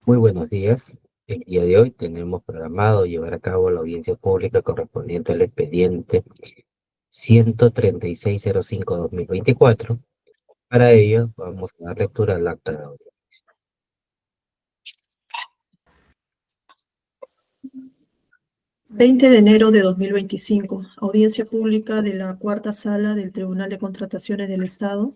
Muy buenos días. El día de hoy tenemos programado llevar a cabo la audiencia pública correspondiente al expediente 13605-2024. Para ello, vamos a dar lectura al acta de audiencia. 20 de enero de 2025, audiencia pública de la Cuarta Sala del Tribunal de Contrataciones del Estado,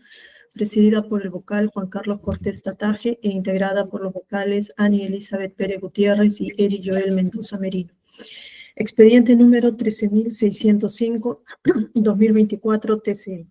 presidida por el vocal Juan Carlos Cortés Tataje e integrada por los vocales Ani Elizabeth Pérez Gutiérrez y Eri Joel Mendoza Merino. Expediente número 13.605-2024 TC.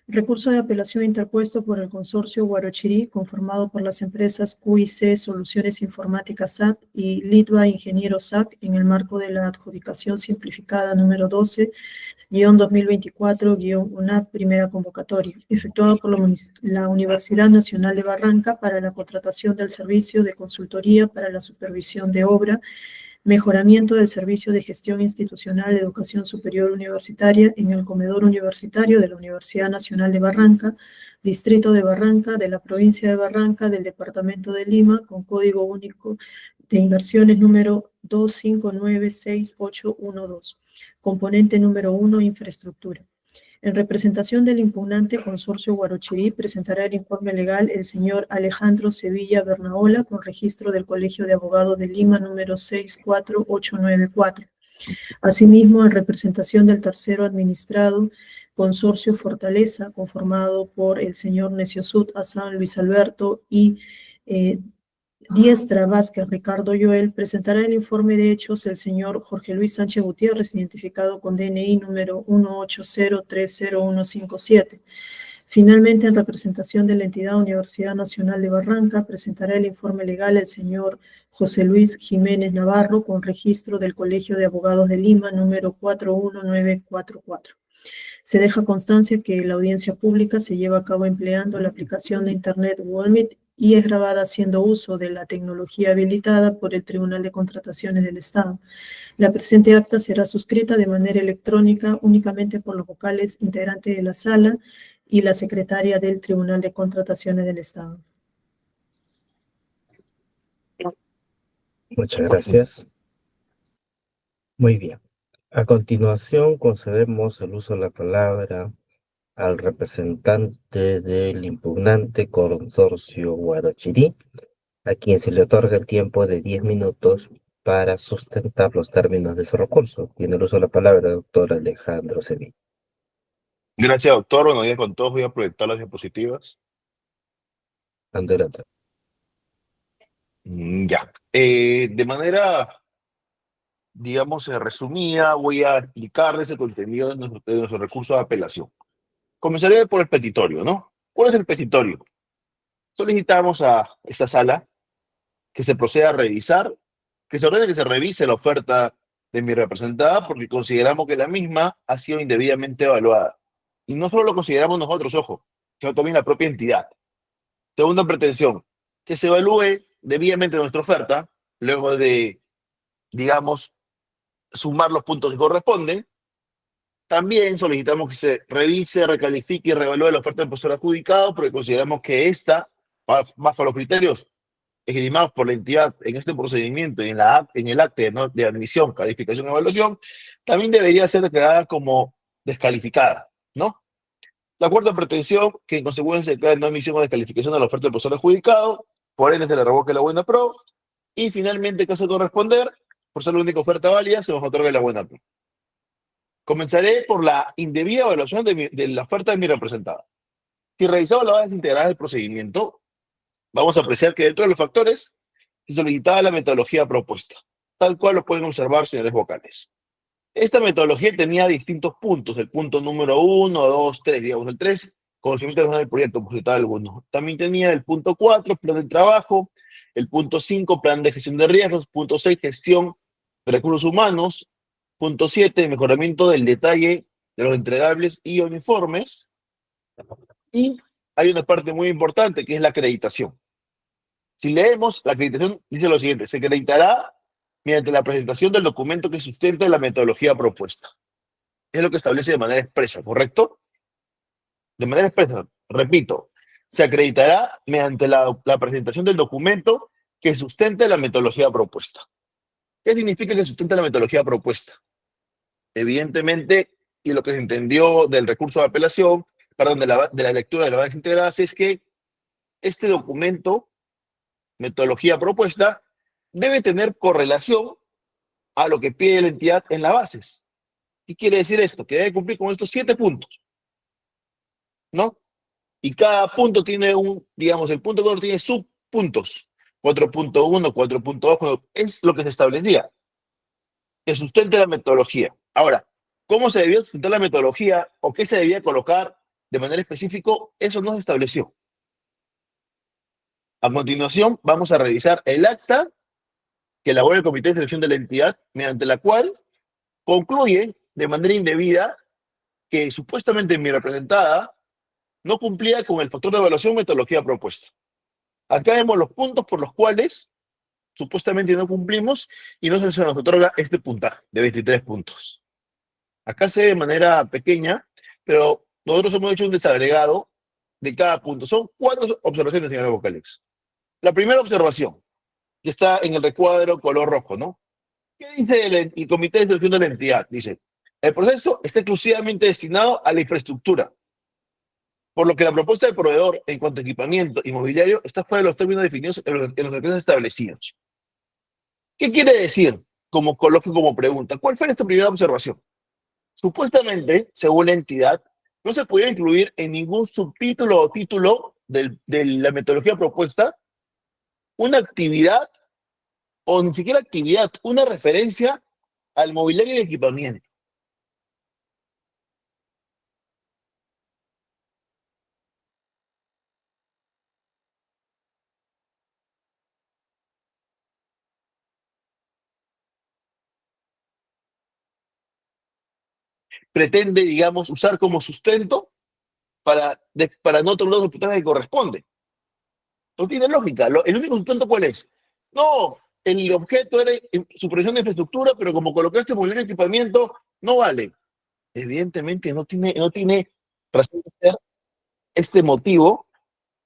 Recurso de apelación interpuesto por el consorcio Guarochirí, conformado por las empresas QIC Soluciones Informáticas SAT y Litva Ingenieros SAC, en el marco de la adjudicación simplificada número 12-2024-UNAP, primera convocatoria, efectuado por la Universidad Nacional de Barranca para la contratación del servicio de consultoría para la supervisión de obra, mejoramiento del servicio de gestión institucional de educación superior universitaria en el comedor universitario de la Universidad Nacional de Barranca, Distrito de Barranca, de la provincia de Barranca, del departamento de Lima, con código único de inversiones número 2596812. Componente número 1, infraestructura. En representación del impugnante consorcio Guarochirí, presentará el informe legal el señor Alejandro Sevilla Bernaola, con registro del Colegio de Abogados de Lima, número 64894. Asimismo, en representación del tercero administrado, consorcio Fortaleza, conformado por el señor Neciosud Hassan Luis Alberto y Diestra Vázquez Ricardo Joel, presentará el informe de hechos el señor Jorge Luis Sánchez Gutiérrez, identificado con DNI número 180300157. Finalmente, en representación de la entidad Universidad Nacional de Barranca, presentará el informe legal el señor José Luis Jiménez Navarro, con registro del Colegio de Abogados de Lima, número 41944. Se deja constancia que la audiencia pública se lleva a cabo empleando la aplicación de Internet Google Meet y es grabada haciendo uso de la tecnología habilitada por el Tribunal de Contrataciones del Estado. La presente acta será suscrita de manera electrónica únicamente por los vocales integrantes de la sala y la secretaria del Tribunal de Contrataciones del Estado. Muchas gracias. Muy bien. A continuación, concedemos el uso de la palabra al representante del impugnante consorcio Guarochirí, a quien se le otorga el tiempo de 10 minutos para sustentar los términos de su recurso. Tiene el uso de la palabra el doctor Alejandro Sevilla. Gracias, doctor. Buenos días con todos. Voy a proyectar las diapositivas. Adelante. Ya. De manera, digamos, resumida, voy a explicarles el contenido de nuestro recurso de apelación. Comenzaré por el petitorio, ¿no? ¿Cuál es el petitorio? Solicitamos a esta sala que se proceda a revisar, que se ordene que se revise la oferta de mi representada, porque consideramos que la misma ha sido indebidamente evaluada. Y no solo lo consideramos nosotros, ojo, sino también la propia entidad. Segunda pretensión, que se evalúe debidamente nuestra oferta, luego de, digamos, sumar los puntos que corresponden. También solicitamos que se revise, recalifique y reevalúe la oferta del profesor adjudicado, porque consideramos que esta, bajo los criterios esgrimidos por la entidad en este procedimiento, en el acta de admisión, calificación y evaluación, también debería ser declarada como descalificada, ¿no? La cuarta pretensión, que en consecuencia de no admisión o descalificación de la oferta del profesor adjudicado, por ende se le revoque la buena pro, y finalmente, en caso de corresponder, por ser la única oferta válida, se nos otorga la buena pro. Comenzaré por la indebida evaluación de la oferta de mi representada. Si revisamos las bases integrales del procedimiento, vamos a apreciar que dentro de los factores se solicitaba la metodología propuesta, tal cual lo pueden observar, señores vocales. Esta metodología tenía distintos puntos, el punto número 1, 2, 3, digamos el 3, conocimiento del proyecto, por citar algunos. También tenía el punto 4, plan de trabajo, el punto 5, plan de gestión de riesgos, punto 6, gestión de recursos humanos, punto 7, mejoramiento del detalle de los entregables y uniformes. Y hay una parte muy importante que es la acreditación. Si leemos, la acreditación dice lo siguiente: se acreditará mediante la presentación del documento que sustente la metodología propuesta. Es lo que establece de manera expresa, ¿correcto? De manera expresa, repito, se acreditará mediante la presentación del documento que sustente la metodología propuesta. ¿Qué significa que sustente la metodología propuesta? Evidentemente, y lo que se entendió del recurso de apelación, perdón, de la lectura de las bases integradas, es que este documento, metodología propuesta, debe tener correlación a lo que pide la entidad en las bases. ¿Qué quiere decir esto? Que debe cumplir con estos 7 puntos, ¿no? Y cada punto tiene digamos, el punto 4 tiene subpuntos. 4.1, 4.2, es lo que se establecía. Que sustente la metodología. Ahora, ¿cómo se debió sustentar la metodología o qué se debía colocar de manera específica? Eso no se estableció. A continuación, vamos a revisar el acta que elabora el Comité de Selección de la entidad, mediante la cual concluye de manera indebida que supuestamente mi representada no cumplía con el factor de evaluación metodología propuesta. Acá vemos los puntos por los cuales supuestamente no cumplimos y no se nos otorga este puntaje de 23 puntos. Acá se ve de manera pequeña, pero nosotros hemos hecho un desagregado de cada punto. Son 4 observaciones, señora Vocalex. La primera observación, que está en el recuadro color rojo, ¿no? ¿Qué dice el Comité de Selección de la entidad? Dice, el proceso está exclusivamente destinado a la infraestructura, por lo que la propuesta del proveedor en cuanto a equipamiento inmobiliario está fuera de los términos definidos en los recursos establecidos. ¿Qué quiere decir? Como coloque como pregunta. ¿Cuál fue esta primera observación? Supuestamente, según la entidad, no se podía incluir en ningún subtítulo o título de la metodología propuesta una actividad, o ni siquiera actividad, una referencia al mobiliario y equipamiento. Pretende, digamos, usar como sustento para no tomar los puntajes que corresponde. No tiene lógica. El único sustento, ¿cuál es? No, el objeto era supervisión de infraestructura, pero como colocaste mobiliario y equipamiento, no vale. Evidentemente no tiene razón de ser este motivo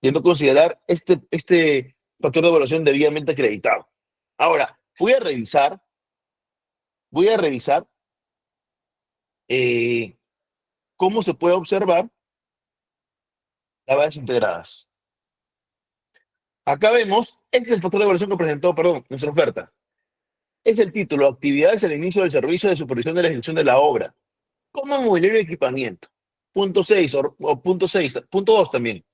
de no considerar este factor de evaluación debidamente acreditado. Ahora, voy a revisar cómo se puede observar las bases integradas. Acá vemos, este es el factor de evaluación que presentó, nuestra oferta. Es el título, actividades al inicio del servicio de supervisión de la ejecución de la obra, como mobiliario y equipamiento. Punto 6 o punto 6, punto 2 también.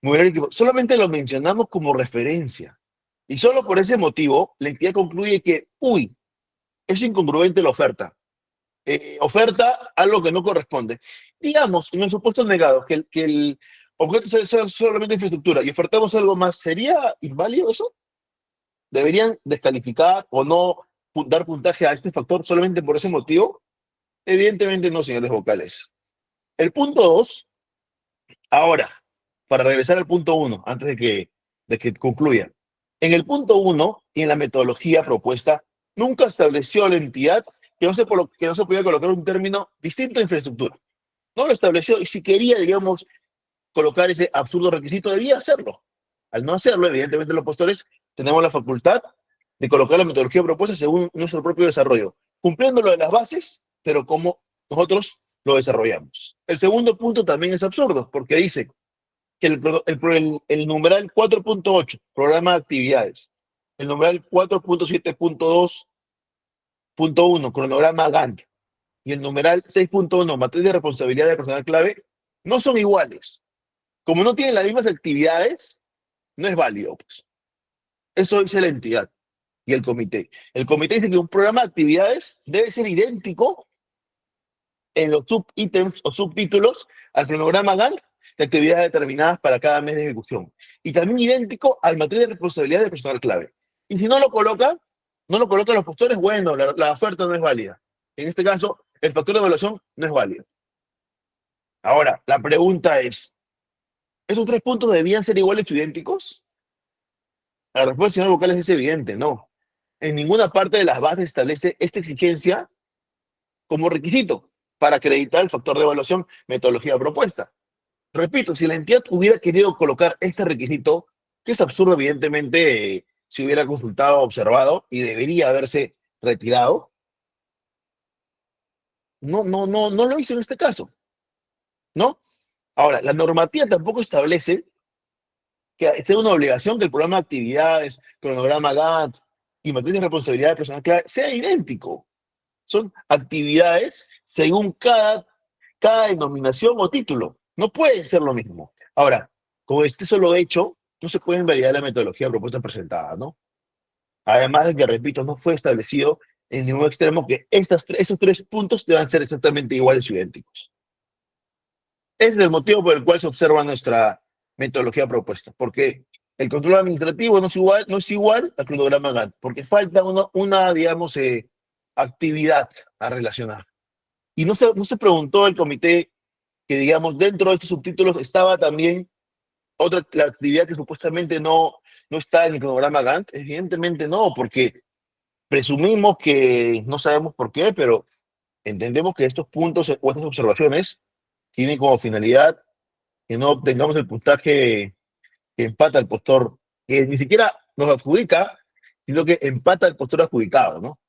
Mobiliario y equipamiento. Solamente lo mencionamos como referencia. Y solo por ese motivo, la entidad concluye que, es incongruente la oferta. Oferta algo que no corresponde. Digamos, en el supuesto negado, que el objeto sea solamente infraestructura y ofertamos algo más, ¿sería inválido eso? ¿Deberían descalificar o no dar puntaje a este factor solamente por ese motivo? Evidentemente no, señores vocales. El punto 2, ahora, para regresar al punto 1, antes de que concluya. En el punto 1 y en la metodología propuesta, nunca estableció la entidad que no se podía colocar un término distinto a infraestructura. No lo estableció y si quería, digamos, colocar ese absurdo requisito, debía hacerlo. Al no hacerlo, evidentemente los postores tenemos la facultad de colocar la metodología propuesta según nuestro propio desarrollo, cumpliendo lo de las bases, pero como nosotros lo desarrollamos. El segundo punto también es absurdo, porque dice que el numeral 4.8, programa de actividades, el numeral 4.7.2.1, cronograma Gantt, y el numeral 6.1, materia de responsabilidad de personal clave, no son iguales. Como no tienen las mismas actividades, no es válido, pues. Eso dice la entidad y el comité. El comité dice que un programa de actividades debe ser idéntico en los subítems o subtítulos al cronograma Gantt de actividades determinadas para cada mes de ejecución. Y también idéntico al materia de responsabilidad del personal clave. Y si no lo colocan los postores, bueno, la oferta no es válida. En este caso, el factor de evaluación no es válido. Ahora, la pregunta es, ¿esos 3 puntos debían ser iguales o idénticos? La respuesta, señor Vocales, es evidente, no. En ninguna parte de las bases establece esta exigencia como requisito para acreditar el factor de evaluación metodología propuesta. Repito, si la entidad hubiera querido colocar este requisito, que es absurdo, evidentemente, se hubiera consultado, observado y debería haberse retirado. No lo hizo en este caso, ¿no? Ahora, la normativa tampoco establece que sea una obligación que el programa de actividades, cronograma Gantt y matriz de responsabilidad de personal clave sea idéntico. Son actividades según cada denominación o título. No puede ser lo mismo. Ahora, con este solo hecho, no se puede invalidar la metodología propuesta presentada, ¿no? Además de que, repito, no fue establecido en ningún extremo que esos 3 puntos deban ser exactamente iguales o idénticos. Ese es el motivo por el cual se observa nuestra metodología propuesta, porque el control administrativo no es igual al cronograma Gantt, porque falta digamos, actividad a relacionar. Y no se preguntó el comité que, digamos, dentro de estos subtítulos estaba también la actividad que supuestamente no está en el cronograma Gantt. Evidentemente no, porque presumimos que no sabemos por qué, pero entendemos que estos puntos o estas observaciones tienen como finalidad que no obtengamos el puntaje que empata al postor, que ni siquiera nos adjudica, sino que empata al postor adjudicado, ¿no?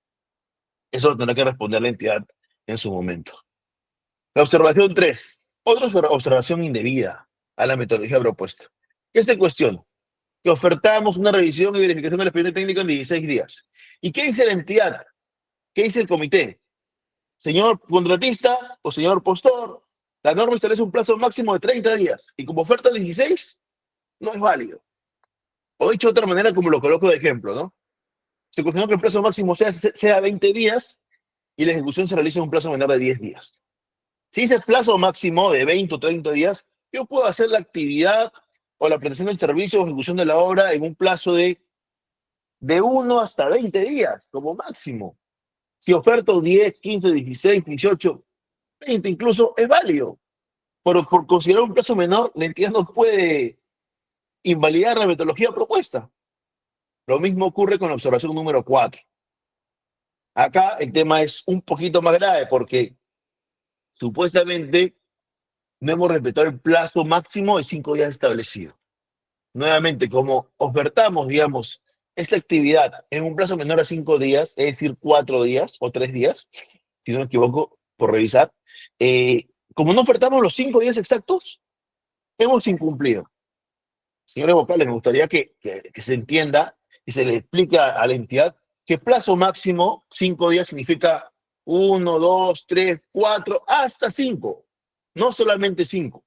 Eso lo tendrá que responder la entidad en su momento. La observación 3. Otra observación indebida a la metodología propuesta. ¿Qué se cuestiona? Que ofertamos una revisión y verificación del expediente técnico en 16 días. ¿Y qué dice la entidad? ¿Qué dice el comité? Señor contratista o señor postor, la norma establece un plazo máximo de 30 días y como oferta 16 no es válido. O dicho de otra manera, como lo coloco de ejemplo, ¿no? Se cuestionó que el plazo máximo sea 20 días y la ejecución se realiza en un plazo menor de 10 días. Si dice plazo máximo de 20 o 30 días, yo puedo hacer la actividad o la prestación del servicio o ejecución de la obra en un plazo de 1 hasta 20 días, como máximo. Si oferto 10, 15, 16, 18, 20 incluso, es válido. Por considerar un plazo menor, la entidad no puede invalidar la metodología propuesta. Lo mismo ocurre con la observación número 4. Acá el tema es un poquito más grave porque supuestamente no hemos respetado el plazo máximo de 5 días establecido. Nuevamente, como ofertamos, digamos, esta actividad en un plazo menor a 5 días, es decir, 4 días o 3 días, si no me equivoco, por revisar, como no ofertamos los 5 días exactos, hemos incumplido. Señores vocales, me gustaría que se entienda y se le explique a la entidad que plazo máximo, 5 días, significa 1, 2, 3, 4, hasta 5, no solamente 5.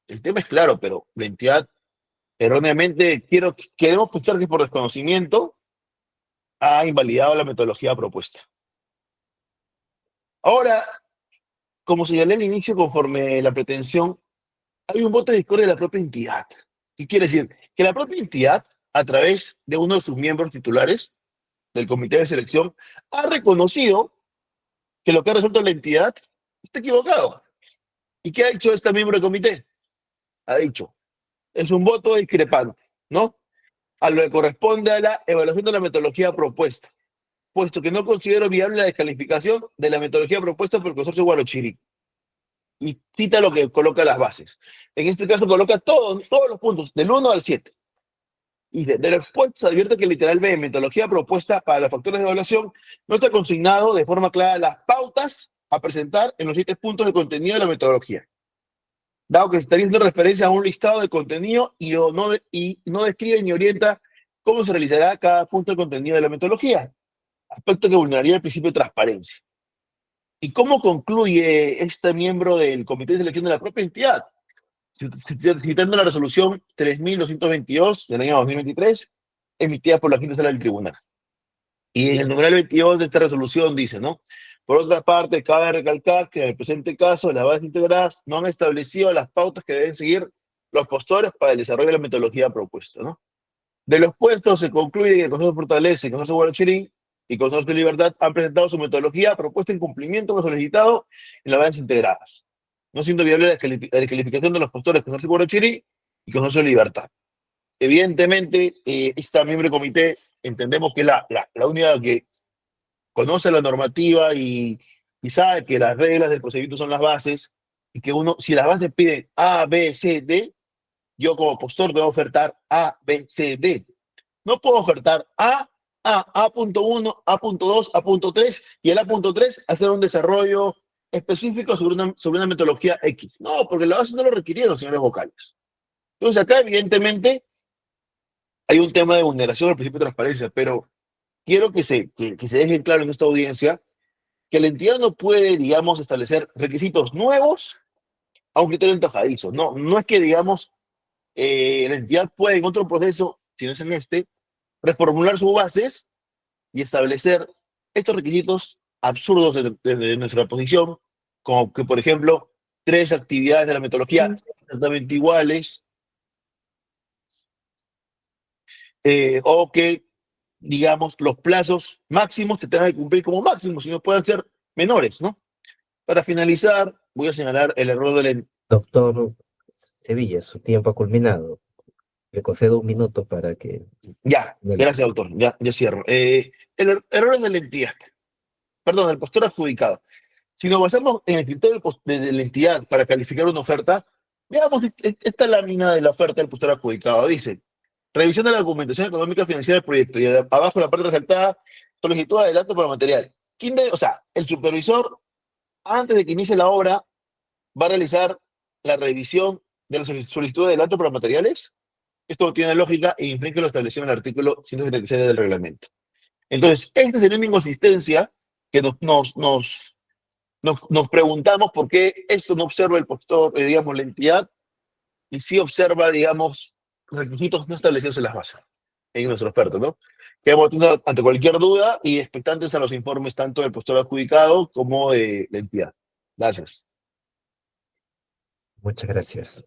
El tema es claro, pero la entidad erróneamente, queremos pensar que por desconocimiento ha invalidado la metodología propuesta. Ahora, como señalé al inicio, conforme la pretensión, hay un voto de discordia de la propia entidad. ¿Qué quiere decir? Que la propia entidad, a través de uno de sus miembros titulares del comité de selección, ha reconocido que lo que ha resuelto la entidad está equivocado. ¿Y qué ha hecho este miembro del comité? Ha dicho, es un voto discrepante, ¿no? A lo que corresponde a la evaluación de la metodología propuesta, puesto que no considero viable la descalificación de la metodología propuesta por el consorcio Guarochirí. Y cita lo que coloca las bases. En este caso coloca todos los puntos, del 1 al 7. Y de la expuesta se advierte que literal B, metodología propuesta para los factores de evaluación, no está consignado de forma clara las pautas a presentar en los 7 puntos de contenido de la metodología. Dado que se está haciendo referencia a un listado de contenido y no describe ni orienta cómo se realizará cada punto de contenido de la metodología, aspecto que vulneraría el principio de transparencia. ¿Y cómo concluye este miembro del Comité de Selección de la propia entidad? Citando la resolución 3.222 del año 2023, emitida por la quinta sala del tribunal. Y en el numeral 22 de esta resolución dice, ¿no? Por otra parte, cabe recalcar que en el presente caso, las bases integradas no han establecido las pautas que deben seguir los postores para el desarrollo de la metodología propuesta, ¿no? De los puestos se concluye que el Consorcio Fortaleza, el Consorcio Guarachirí y el Consorcio Libertad han presentado su metodología propuesta en cumplimiento con lo solicitado en las bases integradas, no siendo viable la descalificación de los postores Consorcio Guarachirí y Consorcio Libertad. Evidentemente, esta miembro del comité entendemos que es la única que conoce la normativa y sabe que las reglas del procedimiento son las bases y que si las bases piden A, B, C, D, yo como postor debo ofertar A, B, C, D. No puedo ofertar A.1, A.2, A.3 y el A.3 hacer un desarrollo específico sobre una metodología X. No, porque la base no lo requirieron, señores vocales. Entonces acá, evidentemente, hay un tema de vulneración del principio de transparencia, pero quiero que se deje claro en esta audiencia que la entidad no puede, digamos, establecer requisitos nuevos a un criterio antojadizo. No, no es que, digamos, la entidad puede en otro proceso, si no es en este, reformular sus bases y establecer estos requisitos absurdos desde nuestra posición, como que, por ejemplo, 3 actividades de la metodología exactamente iguales, o que, digamos, los plazos máximos se tengan que cumplir como máximos, si no pueden ser menores, ¿no? Para finalizar, voy a señalar el error del... Doctor Sevilla, su tiempo ha culminado. Le concedo un minuto para que... Ya, gracias, doctor. Ya cierro. Error de la entidad. Perdón, el postor adjudicado. Si nos basamos en el criterio de la entidad para calificar una oferta, veamos esta lámina de la oferta del postor adjudicado. Dice, revisión de la documentación económica financiera del proyecto. Y abajo, la parte resaltada, solicitud de adelanto para material. O sea, el supervisor, antes de que inicie la obra, va a realizar la revisión de la solicitud de adelanto para materiales. Esto no tiene lógica e infringe lo establecido en el artículo 176 del reglamento. Entonces, esta sería una inconsistencia que nos preguntamos por qué esto no observa el postor, digamos, la entidad, y sí observa, digamos, requisitos no establecidos en las bases, en nuestra oferta, ¿no? Quedamos ante cualquier duda y expectantes a los informes tanto del postor adjudicado como de la entidad. Gracias. Muchas gracias.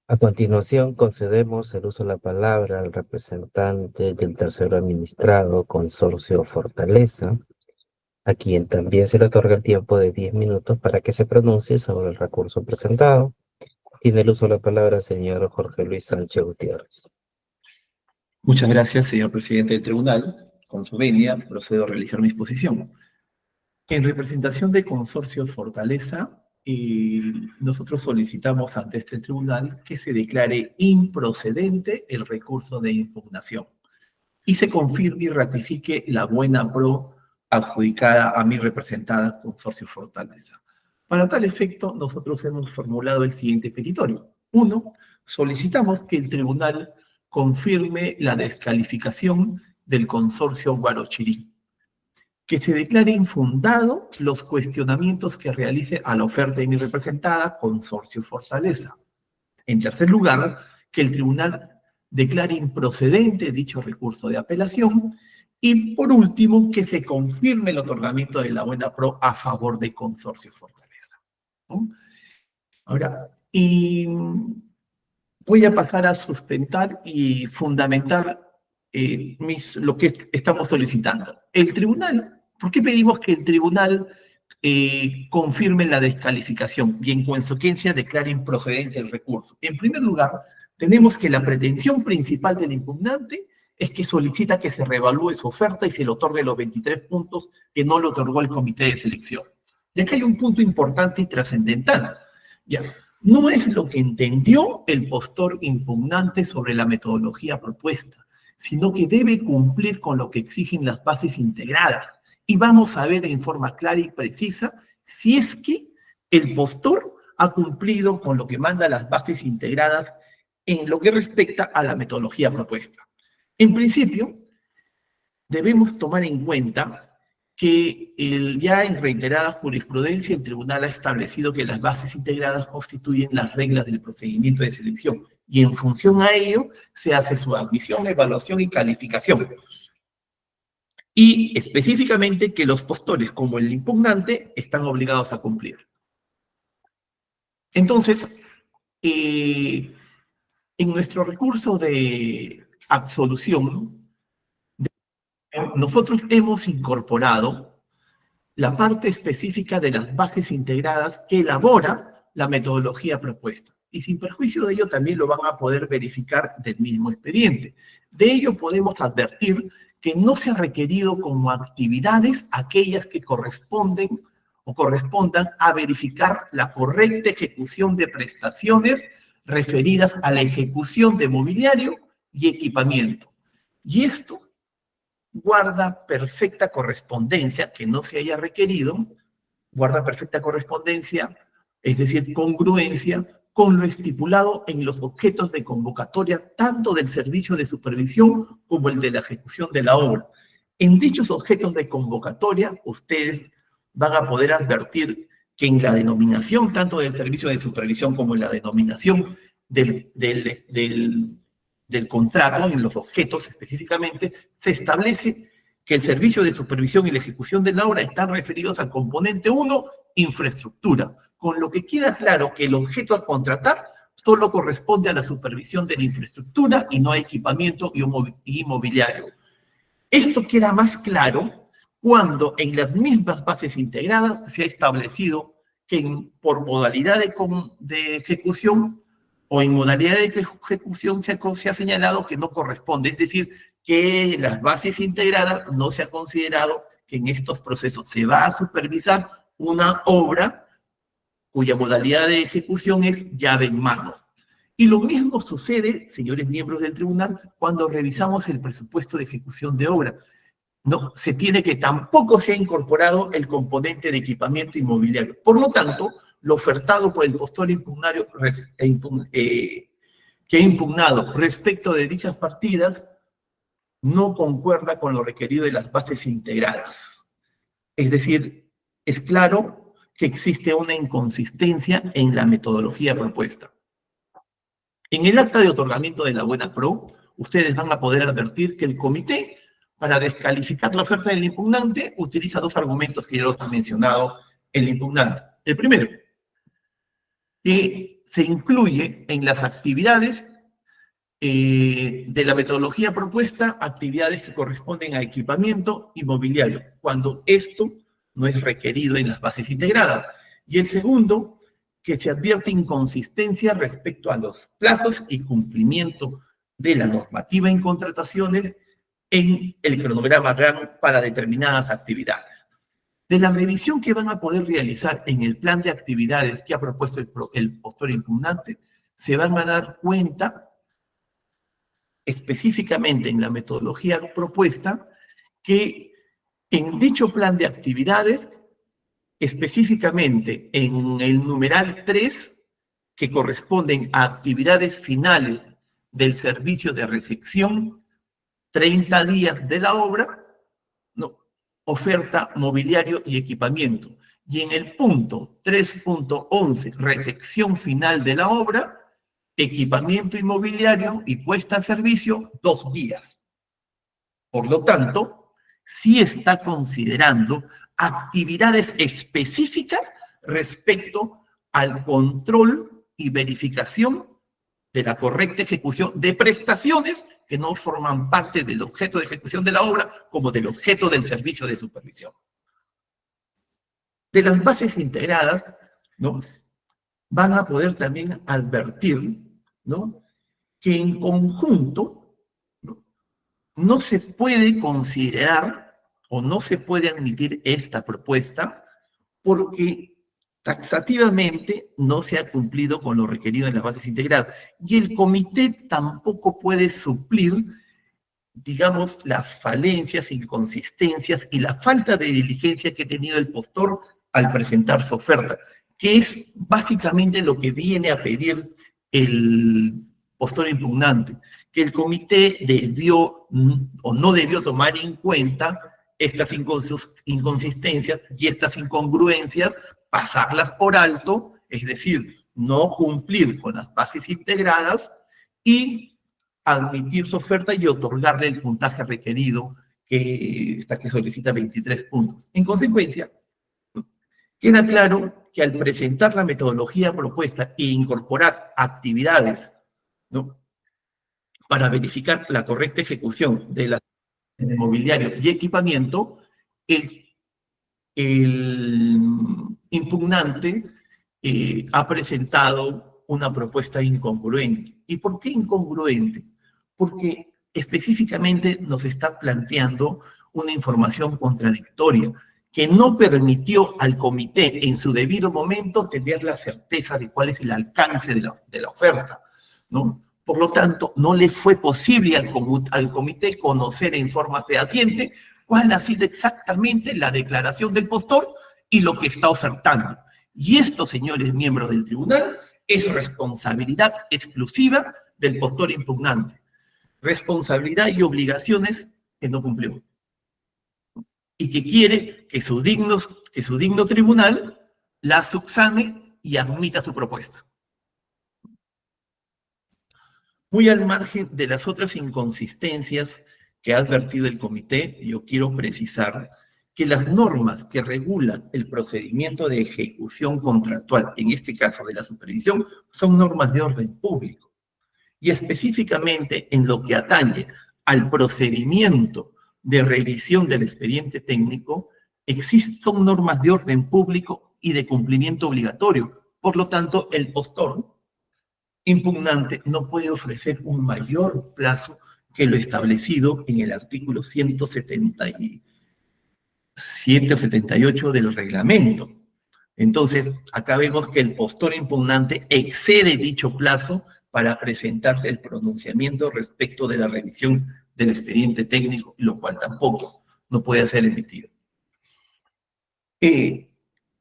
A continuación, concedemos el uso de la palabra al representante del tercero administrado, Consorcio Fortaleza, a quien también se le otorga el tiempo de 10 minutos para que se pronuncie sobre el recurso presentado. Tiene el uso de la palabra el señor Jorge Luis Sánchez Gutiérrez. Muchas gracias, señor presidente del tribunal. Con su venia, procedo a realizar mi exposición. En representación de Consorcio Fortaleza, nosotros solicitamos ante este tribunal que se declare improcedente el recurso de impugnación y se confirme y ratifique la buena pro adjudicada a mi representada Consorcio Fortaleza. Para tal efecto, nosotros hemos formulado el siguiente petitorio. 1. Solicitamos que el tribunal confirme la descalificación del consorcio Guarochirí, que se declare infundado los cuestionamientos que realice a la oferta de mi representada, Consorcio Fortaleza. En tercer lugar, que el tribunal declare improcedente dicho recurso de apelación. Y por último, que se confirme el otorgamiento de la buena pro a favor de Consorcio Fortaleza, ¿no? Ahora, voy a pasar a sustentar y fundamentar lo que estamos solicitando. El tribunal, ¿por qué pedimos que el tribunal confirme la descalificación y en consecuencia declare improcedente el recurso? En primer lugar, tenemos que la pretensión principal del impugnante es que solicita que se reevalúe su oferta y se le otorgue los 23 puntos que no le otorgó el comité de selección. Y acá hay un punto importante y trascendental. Ya, no es lo que entendió el postor impugnante sobre la metodología propuesta, sino que debe cumplir con lo que exigen las bases integradas. Y vamos a ver en forma clara y precisa si es que el postor ha cumplido con lo que manda las bases integradas en lo que respecta a la metodología propuesta. En principio, debemos tomar en cuenta que ya en reiterada jurisprudencia el tribunal ha establecido que las bases integradas constituyen las reglas del procedimiento de selección y en función a ello se hace su admisión, evaluación y calificación. Y específicamente que los postores, como el impugnante, están obligados a cumplir. Entonces, en nuestro recurso de absolución, nosotros hemos incorporado la parte específica de las bases integradas que elabora la metodología propuesta. Y sin perjuicio de ello también lo van a poder verificar del mismo expediente. De ello podemos advertir que no se ha requerido como actividades aquellas que corresponden o correspondan a verificar la correcta ejecución de prestaciones referidas a la ejecución de mobiliario y equipamiento. Y esto guarda perfecta correspondencia, que no se haya requerido, guarda perfecta correspondencia, es decir, congruencia con lo estipulado en los objetos de convocatoria, tanto del servicio de supervisión como el de la ejecución de la obra. En dichos objetos de convocatoria, ustedes van a poder advertir que en la denominación, tanto del servicio de supervisión como en la denominación del contrato, en los objetos específicamente, se establece que el servicio de supervisión y la ejecución de la obra están referidos al componente 1, infraestructura, con lo que queda claro que el objeto a contratar solo corresponde a la supervisión de la infraestructura y no a equipamiento y mobiliario. Esto queda más claro cuando en las mismas bases integradas se ha establecido que por modalidad de ejecución o en modalidad de ejecución se ha señalado que no corresponde, es decir, que las bases integradas no se ha considerado que en estos procesos se va a supervisar una obra cuya modalidad de ejecución es llave en mano. Y lo mismo sucede, señores miembros del tribunal, cuando revisamos el presupuesto de ejecución de obra. No, se tiene que tampoco se ha incorporado el componente de equipamiento inmobiliario. Por lo tanto, lo ofertado por el postor impugnario que ha impugnado respecto de dichas partidas no concuerda con lo requerido de las bases integradas. Es decir, es claro que existe una inconsistencia en la metodología propuesta. En el acta de otorgamiento de la buena pro, ustedes van a poder advertir que el comité, para descalificar la oferta del impugnante, utiliza dos argumentos que ya los ha mencionado el impugnante. El primero, que se incluye en las actividades de la metodología propuesta, actividades que corresponden a equipamiento inmobiliario, cuando esto no es requerido en las bases integradas. Y el segundo, que se advierte inconsistencia respecto a los plazos y cumplimiento de la normativa en contrataciones en el cronograma RAN para determinadas actividades. De la revisión que van a poder realizar en el plan de actividades que ha propuesto el postor impugnante, se van a dar cuenta específicamente en la metodología propuesta que en dicho plan de actividades, específicamente en el numeral 3, que corresponden a actividades finales del servicio de recepción, 30 días de la obra, no, oferta, mobiliario y equipamiento. Y en el punto 3.11, recepción final de la obra, equipamiento inmobiliario y puesta en servicio, 2 días. Por lo tanto, sí está considerando actividades específicas respecto al control y verificación de la correcta ejecución de prestaciones que no forman parte del objeto de ejecución de la obra como del objeto del servicio de supervisión. De las bases integradas, ¿no?, van a poder también advertir, ¿no?, que en conjunto no se puede considerar o no se puede admitir esta propuesta porque taxativamente no se ha cumplido con lo requerido en las bases integradas. Y el comité tampoco puede suplir, digamos, las falencias, inconsistencias y la falta de diligencia que ha tenido el postor al presentar su oferta, que es básicamente lo que viene a pedir el postor impugnante, que el comité debió o no debió tomar en cuenta estas inconsistencias y estas incongruencias, pasarlas por alto, es decir, no cumplir con las bases integradas y admitir su oferta y otorgarle el puntaje requerido que solicita 23 puntos. En consecuencia, queda claro que al presentar la metodología propuesta e incorporar actividades, ¿no?, para verificar la correcta ejecución de la mobiliario y equipamiento, el impugnante ha presentado una propuesta incongruente. ¿Y por qué incongruente? Porque específicamente nos está planteando una información contradictoria que no permitió al comité en su debido momento tener la certeza de cuál es el alcance de la oferta, ¿no? Por lo tanto, no le fue posible al comité conocer en forma fehaciente cuál ha sido exactamente la declaración del postor y lo que está ofertando. Y esto, señores miembros del tribunal, es responsabilidad exclusiva del postor impugnante. Responsabilidad y obligaciones que no cumplió. Y que quiere que su digno tribunal la subsane y admita su propuesta. Muy al margen de las otras inconsistencias que ha advertido el comité, yo quiero precisar que las normas que regulan el procedimiento de ejecución contractual, en este caso de la supervisión, son normas de orden público. Y específicamente en lo que atañe al procedimiento de revisión del expediente técnico, existen normas de orden público y de cumplimiento obligatorio. Por lo tanto, el postor impugnante no puede ofrecer un mayor plazo que lo establecido en el artículo 177 o 78 del reglamento. Entonces, acá vemos que el postor impugnante excede dicho plazo para presentarse el pronunciamiento respecto de la revisión del expediente técnico, lo cual tampoco no puede ser emitido.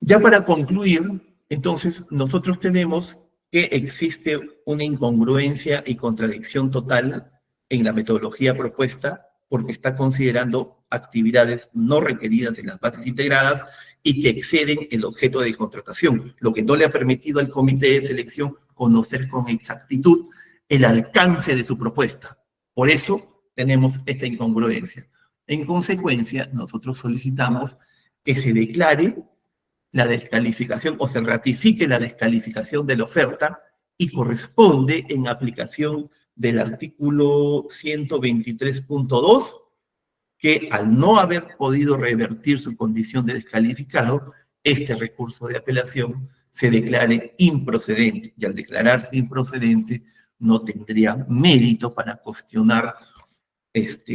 Ya para concluir, entonces, nosotros tenemos que existe una incongruencia y contradicción total en la metodología propuesta porque está considerando actividades no requeridas en las bases integradas y que exceden el objeto de contratación, lo que no le ha permitido al comité de selección conocer con exactitud el alcance de su propuesta. Por eso tenemos esta incongruencia. En consecuencia, nosotros solicitamos que se declare la descalificación o se ratifique la descalificación de la oferta y corresponde en aplicación del artículo 123.2 que al no haber podido revertir su condición de descalificado, este recurso de apelación se declare improcedente y al declararse improcedente no tendría mérito para cuestionar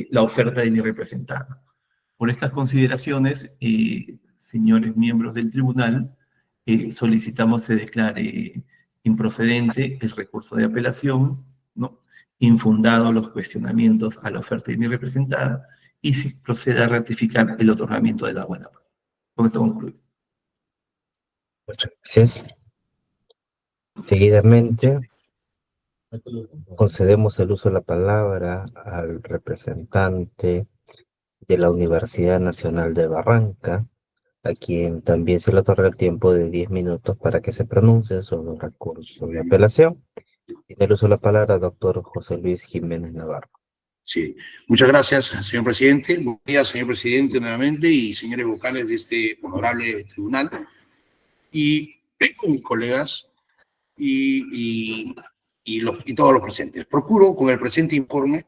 la oferta de mi representado. Por estas consideraciones, señores miembros del tribunal, solicitamos se declare improcedente el recurso de apelación, ¿no? Infundado los cuestionamientos a la oferta de mi representada y se proceda a ratificar el otorgamiento de la buena prueba. Con esto concluyo. Muchas gracias. Seguidamente, concedemos el uso de la palabra al representante de la Universidad Nacional de Barranca, a quien también se le otorga el tiempo de 10 minutos para que se pronuncie sobre el recurso de apelación. Tiene el uso de la palabra doctor José Luis Jiménez Navarro. Sí, muchas gracias, señor presidente. Buenos días, señor presidente, nuevamente, y señores vocales de este honorable tribunal, y mis colegas, y todos los presentes. Procuro, con el presente informe,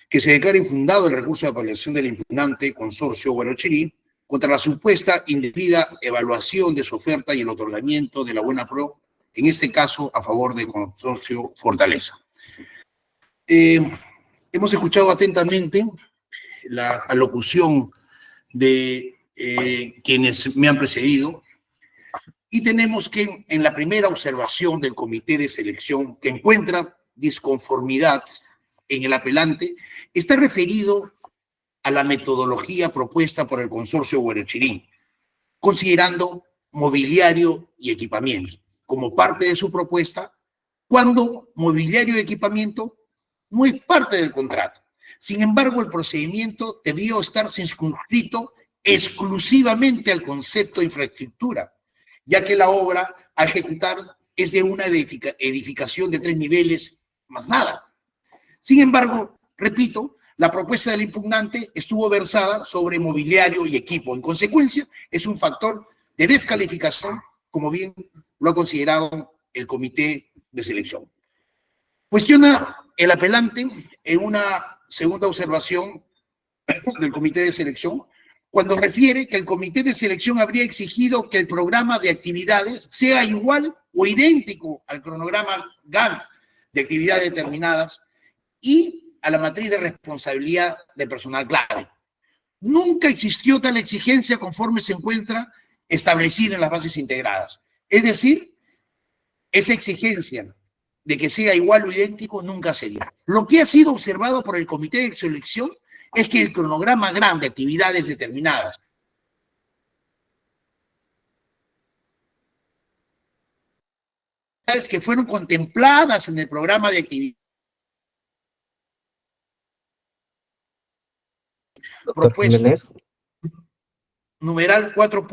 que se declare infundado el recurso de apelación del impugnante consorcio Guarochirí contra la supuesta indebida evaluación de su oferta y el otorgamiento de la buena pro, en este caso a favor del consorcio Fortaleza. Hemos escuchado atentamente la alocución de quienes me han precedido y tenemos que, en la primera observación del comité de selección que encuentra disconformidad en el apelante, está referido a la metodología propuesta por el consorcio Guarochirí, considerando mobiliario y equipamiento como parte de su propuesta, cuando mobiliario y equipamiento no es parte del contrato. Sin embargo, el procedimiento debió estar circunscrito exclusivamente al concepto de infraestructura, ya que la obra a ejecutar es de una edificación de 3 niveles, más nada. Sin embargo, repito, la propuesta del impugnante estuvo versada sobre mobiliario y equipo. En consecuencia, es un factor de descalificación, como bien lo ha considerado el comité de selección. Cuestiona el apelante en una segunda observación del comité de selección, cuando refiere que el comité de selección habría exigido que el programa de actividades sea igual o idéntico al cronograma Gantt de actividades determinadas y a la matriz de responsabilidad del personal clave. Nunca existió tal exigencia conforme se encuentra establecida en las bases integradas. Es decir, esa exigencia de que sea igual o idéntico nunca se dio. Lo que ha sido observado por el comité de selección es que el cronograma grande de actividades determinadas que fueron contempladas en el programa de actividades Doctor propuesto, Jiménez, numeral 4.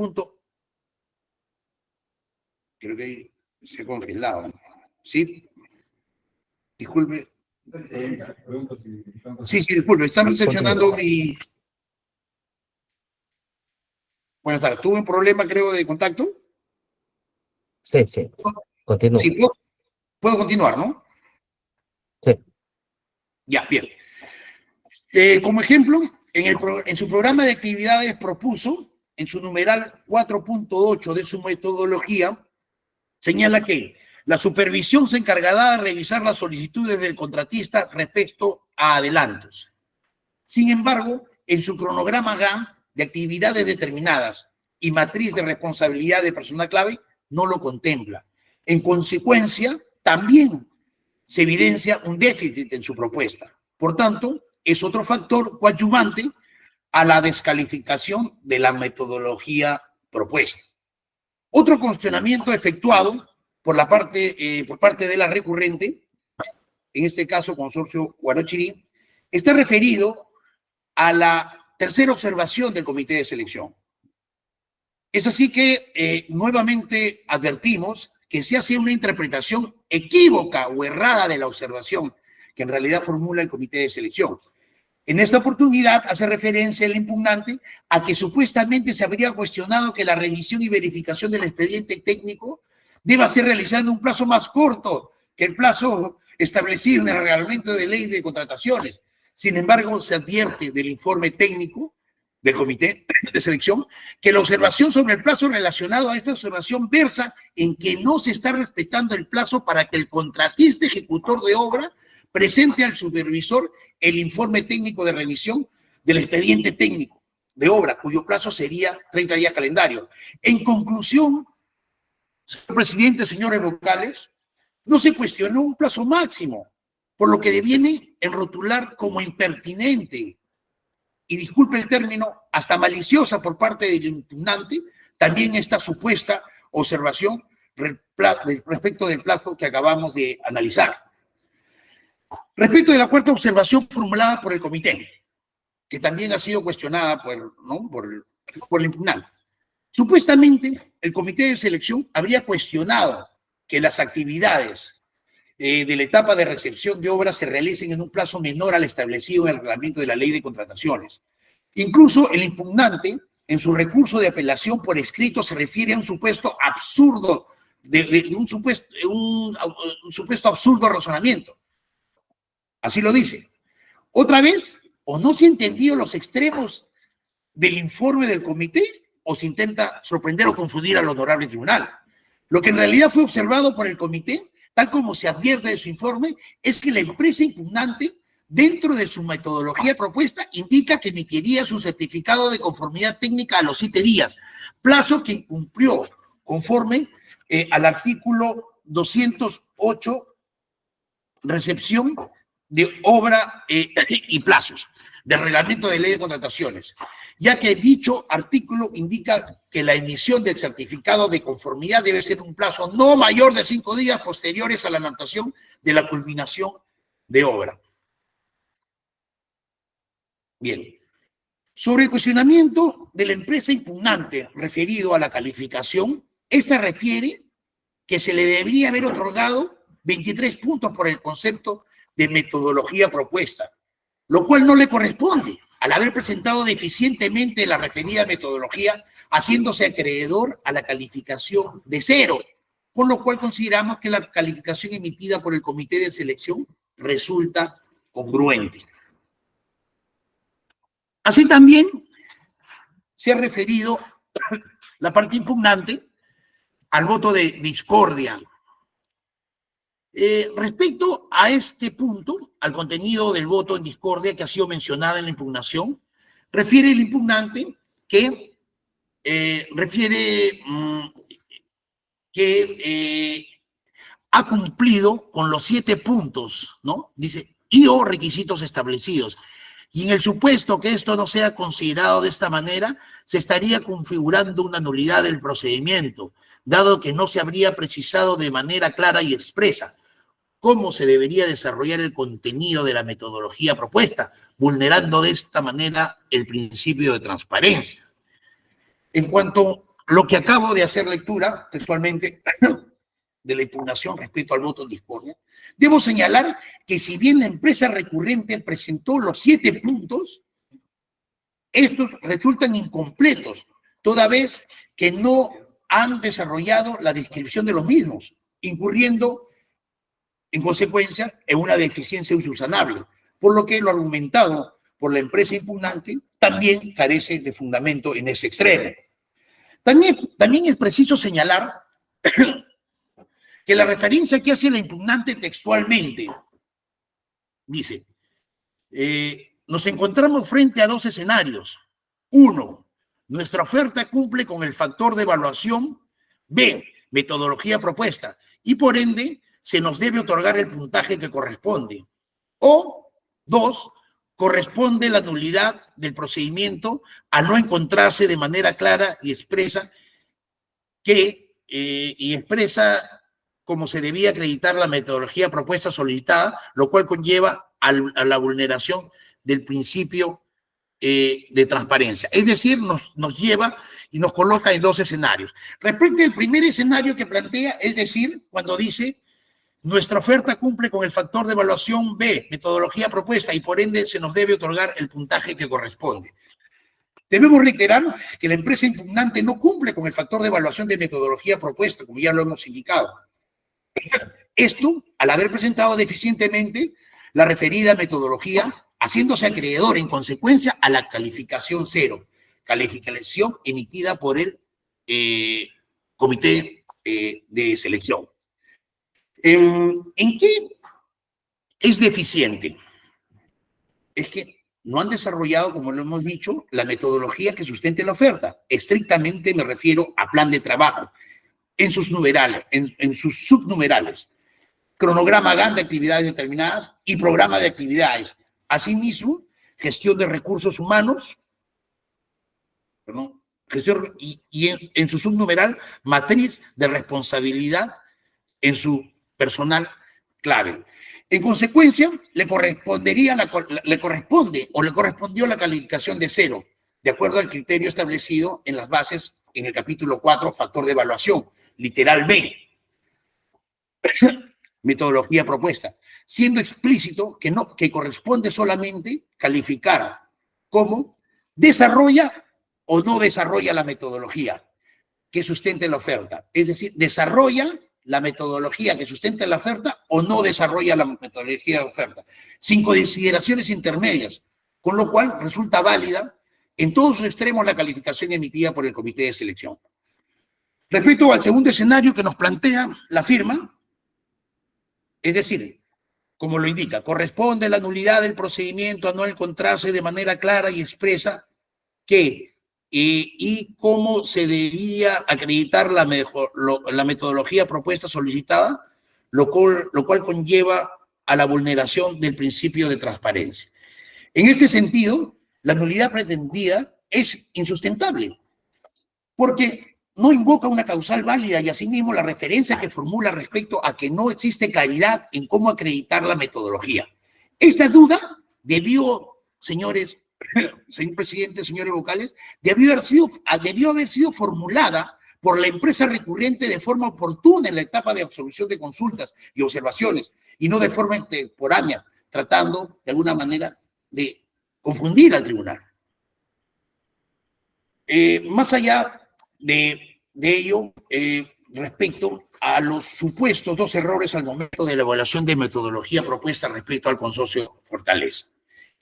Creo que se ha congelado. ¿Sí? Disculpe. Sí, disculpe. Están recepcionando mi... Buenas tardes. ¿Tuve un problema, creo, de contacto? sí, continúa. Sí, puedo continuar, ¿no? Sí. Ya, bien. Como ejemplo, en su programa de actividades propuso, en su numeral 4.8 de su metodología, señala que la supervisión se encargará de revisar las solicitudes del contratista respecto a adelantos. Sin embargo, en su cronograma GAN de actividades determinadas y matriz de responsabilidad de persona clave, no lo contempla. En consecuencia, también se evidencia un déficit en su propuesta. Por tanto, es otro factor coadyuvante a la descalificación de la metodología propuesta. Otro cuestionamiento efectuado por parte de la recurrente, en este caso Consorcio Guarochirí, está referido a la tercera observación del comité de selección. Es así que nuevamente advertimos que se hace una interpretación equívoca o errada de la observación que en realidad formula el comité de selección. En esta oportunidad hace referencia el impugnante a que supuestamente se habría cuestionado que la revisión y verificación del expediente técnico deba ser realizada en un plazo más corto que el plazo establecido en el reglamento de ley de contrataciones. Sin embargo, se advierte del informe técnico del comité de selección que la observación sobre el plazo relacionado a esta observación versa en que no se está respetando el plazo para que el contratista ejecutor de obra presente al supervisor el informe técnico de revisión del expediente técnico de obra, cuyo plazo sería 30 días calendario. En conclusión, señor presidente, señores vocales, no se cuestionó un plazo máximo, por lo que deviene enrotular como impertinente y, disculpe el término, hasta maliciosa por parte del impugnante, también esta supuesta observación respecto del plazo que acabamos de analizar. Respecto de la cuarta observación formulada por el comité, que también ha sido cuestionada por el impugnante. Supuestamente, el comité de selección habría cuestionado que las actividades de la etapa de recepción de obras se realicen en un plazo menor al establecido en el reglamento de la ley de contrataciones. Incluso el impugnante, en su recurso de apelación por escrito, se refiere a un supuesto absurdo, un supuesto absurdo razonamiento. Así lo dice. Otra vez, o no se han entendido los extremos del informe del comité, o se intenta sorprender o confundir al honorable tribunal. Lo que en realidad fue observado por el comité, tal como se advierte de su informe, es que la empresa impugnante, dentro de su metodología propuesta, indica que emitiría su certificado de conformidad técnica a los 7 días, plazo que incumplió conforme al artículo 208, recepción de obra y plazos del reglamento de ley de contrataciones, ya que dicho artículo indica que la emisión del certificado de conformidad debe ser un plazo no mayor de 5 días posteriores a la anotación de la culminación de obra. Bien. Sobre el cuestionamiento de la empresa impugnante referido a la calificación, esta refiere que se le debería haber otorgado 23 puntos por el concepto de metodología propuesta, lo cual no le corresponde al haber presentado deficientemente la referida metodología, haciéndose acreedor a la calificación de 0, por lo cual consideramos que la calificación emitida por el comité de selección resulta congruente. Así también se ha referido la parte impugnante al voto de discordia. Respecto a este punto, al contenido del voto en discordia que ha sido mencionada en la impugnación, refiere el impugnante que ha cumplido con los 7 puntos, ¿no? Dice, y o requisitos establecidos. Y en el supuesto que esto no sea considerado de esta manera, se estaría configurando una nulidad del procedimiento, dado que no se habría precisado de manera clara y expresa cómo se debería desarrollar el contenido de la metodología propuesta, vulnerando de esta manera el principio de transparencia. En cuanto a lo que acabo de hacer lectura, textualmente, de la impugnación respecto al voto en discordia, debo señalar que si bien la empresa recurrente presentó los 7 puntos, estos resultan incompletos, toda vez que no han desarrollado la descripción de los mismos, incurriendo en consecuencia en una deficiencia insubsanable, por lo que lo argumentado por la empresa impugnante también carece de fundamento en ese extremo. También es preciso señalar que la referencia que hace la impugnante textualmente dice, nos encontramos frente a 2 escenarios. 1, nuestra oferta cumple con el factor de evaluación. B, metodología propuesta. Y por ende, se nos debe otorgar el puntaje que corresponde. O 2, corresponde la nulidad del procedimiento al no encontrarse de manera clara y expresa como se debía acreditar la metodología propuesta solicitada, lo cual conlleva a la vulneración del principio de transparencia. Es decir, nos lleva y nos coloca en 2 escenarios. Respecto al primer escenario que plantea, es decir, cuando dice, nuestra oferta cumple con el factor de evaluación B, metodología propuesta, y por ende se nos debe otorgar el puntaje que corresponde. Debemos reiterar que la empresa impugnante no cumple con el factor de evaluación de metodología propuesta, como ya lo hemos indicado. Esto, al haber presentado deficientemente la referida metodología, haciéndose acreedor en consecuencia a la calificación 0, calificación emitida por el comité de selección. ¿En qué es deficiente? Es que no han desarrollado, como lo hemos dicho, la metodología que sustente la oferta. Estrictamente me refiero a plan de trabajo, en sus numerales, en sus subnumerales, cronograma GAN de actividades determinadas y programa de actividades. Asimismo, gestión de recursos humanos, en su subnumeral, matriz de responsabilidad en su personal clave. En consecuencia, le correspondió la calificación de 0, de acuerdo al criterio establecido en las bases en el capítulo 4, factor de evaluación, literal B, metodología propuesta, siendo explícito que corresponde solamente calificar cómo desarrolla o no desarrolla la metodología que sustente la oferta. Es decir, desarrolla la metodología que sustenta la oferta o no desarrolla la metodología de oferta, sin consideraciones intermedias, con lo cual resulta válida en todos sus extremos la calificación emitida por el comité de selección. Respecto al segundo escenario que nos plantea la firma, es decir, como lo indica, corresponde la nulidad del procedimiento a no encontrarse de manera clara y expresa que y cómo se debía acreditar la metodología propuesta solicitada, lo cual conlleva a la vulneración del principio de transparencia. En este sentido, la nulidad pretendida es insustentable, porque no invoca una causal válida y asimismo la referencia que formula respecto a que no existe claridad en cómo acreditar la metodología. Esta duda debió, señores, señor presidente, señores vocales, debió haber sido formulada por la empresa recurrente de forma oportuna en la etapa de absolución de consultas y observaciones, y no de forma extemporánea, tratando de alguna manera de confundir al tribunal. Más allá de ello, respecto a los supuestos 2 errores al momento de la evaluación de metodología propuesta respecto al consorcio Fortaleza.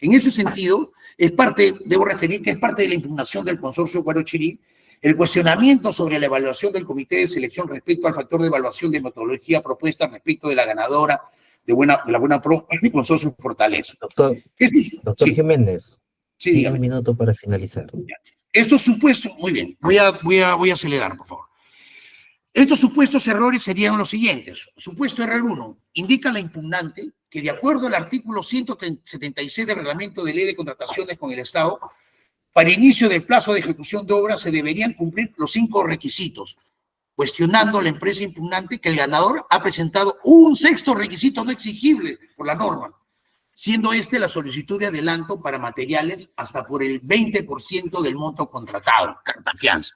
En ese sentido, debo referir que es parte de la impugnación del consorcio Guarochirí el cuestionamiento sobre la evaluación del comité de selección respecto al factor de evaluación de metodología propuesta respecto de la ganadora de la buena pro del consorcio Fortaleza. Doctor Sí. Jiménez, Sí, un dígame. minuto para finalizar. Estos supuestos, muy bien, voy a acelerar, por favor. Estos supuestos errores serían los siguientes. Supuesto error 1. Indica la impugnante que de acuerdo al artículo 176 del Reglamento de Ley de Contrataciones con el Estado, para inicio del plazo de ejecución de obra se deberían cumplir los 5 requisitos, cuestionando a la empresa impugnante que el ganador ha presentado un 6º requisito no exigible por la norma, siendo este la solicitud de adelanto para materiales hasta por el 20% del monto contratado, carta fianza.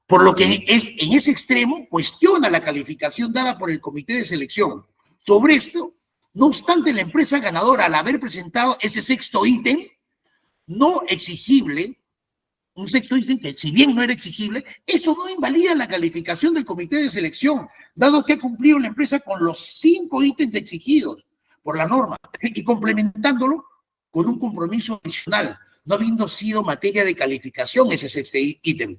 Por lo que en ese extremo cuestiona la calificación dada por el comité de selección. Sobre esto, no obstante, la empresa ganadora, al haber presentado ese 6º ítem no exigible, un 6º ítem que si bien no era exigible, eso no invalida la calificación del comité de selección, dado que ha cumplido la empresa con los 5 ítems exigidos por la norma y complementándolo con un compromiso adicional, no habiendo sido materia de calificación ese 6º ítem,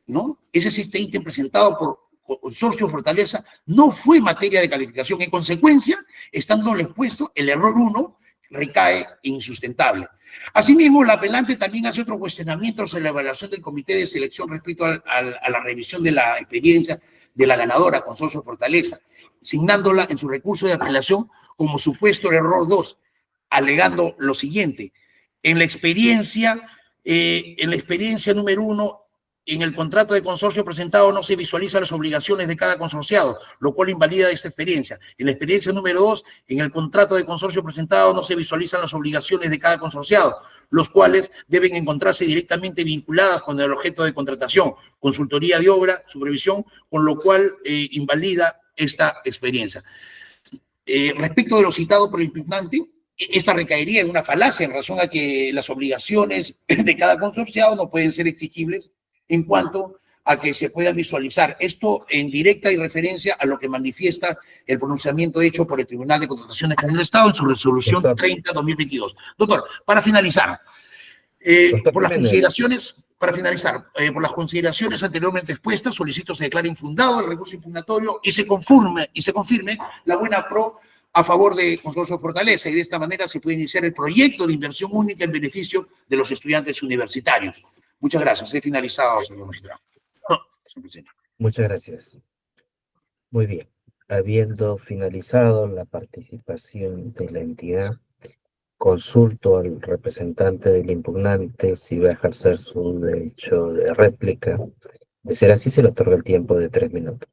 ¿no? Ese 6º ítem presentado por Consorcio Fortaleza no fue materia de calificación. En consecuencia, estando expuesto, el error 1 recae insustentable. Asimismo, la apelante también hace otro cuestionamiento sobre la evaluación del comité de selección respecto a la revisión de la experiencia de la ganadora, Consorcio Fortaleza, asignándola en su recurso de apelación como supuesto error 2, alegando lo siguiente: en la experiencia número 1, en el contrato de consorcio presentado no se visualizan las obligaciones de cada consorciado, lo cual invalida esta experiencia. En la experiencia número 2, en el contrato de consorcio presentado no se visualizan las obligaciones de cada consorciado, los cuales deben encontrarse directamente vinculadas con el objeto de contratación, consultoría de obra, supervisión, con lo cual invalida esta experiencia. Respecto de lo citado por el impugnante, esta recaería en una falacia en razón a que las obligaciones de cada consorciado no pueden ser exigibles en cuanto a que se puedan visualizar. Esto en directa y referencia a lo que manifiesta el pronunciamiento hecho por el Tribunal de Contrataciones con el Estado en su resolución 30-2022. Doctor, para finalizar, por las consideraciones anteriormente expuestas, solicito se declare infundado el recurso impugnatorio y se confirme la buena pro a favor de Consorcio Fortaleza, y de esta manera se puede iniciar el proyecto de inversión única en beneficio de los estudiantes universitarios. Muchas gracias. He finalizado, señor magistrado. Muchas gracias. Muy bien. Habiendo finalizado la participación de la entidad, consulto al representante del impugnante si va a ejercer su derecho de réplica. De ser así, se le otorga el tiempo de 3 minutos.